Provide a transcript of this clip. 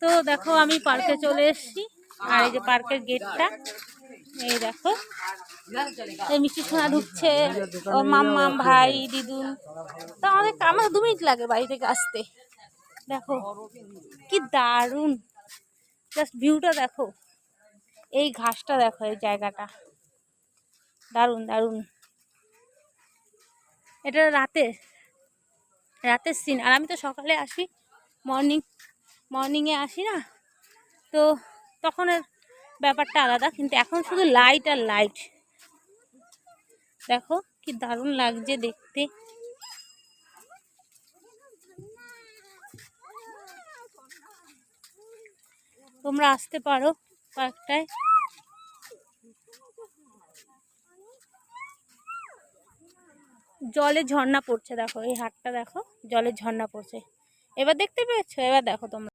তো দেখো আমি পার্কে চলে এসেছি, আর এই যে পার্কের গেটটা, এই দেখো এই মিষ্টি সোনা ঢুকছে, ও মাম্মাম ভাই দিদুন। তো আমার 2 মিনিট লাগে বাড়ি থেকে আসতে। দেখো কি দারুণ, জাস্ট ভিউটা দেখো, এই ঘাসটা দেখো, এই জায়গাটা দারুণ দারুণ। এটা রাতের সিন, আর আমি তো সকালে আসি, মর্নিংয়ে আসি না, তো তখনের ব্যাপারটা আলাদা, কিন্তু এখন শুধু লাইট আর লাইট। দেখো কি দারুণ লাগছে দেখতে। তোমরা আসতে পারো পার্কটায়। জলে ঝর্ণা পড়ছে, দেখো এই হাটটা দেখো, জলের ঝর্ণা পড়ছে। এবার দেখতে পেয়েছো? এবার দেখো তোমরা।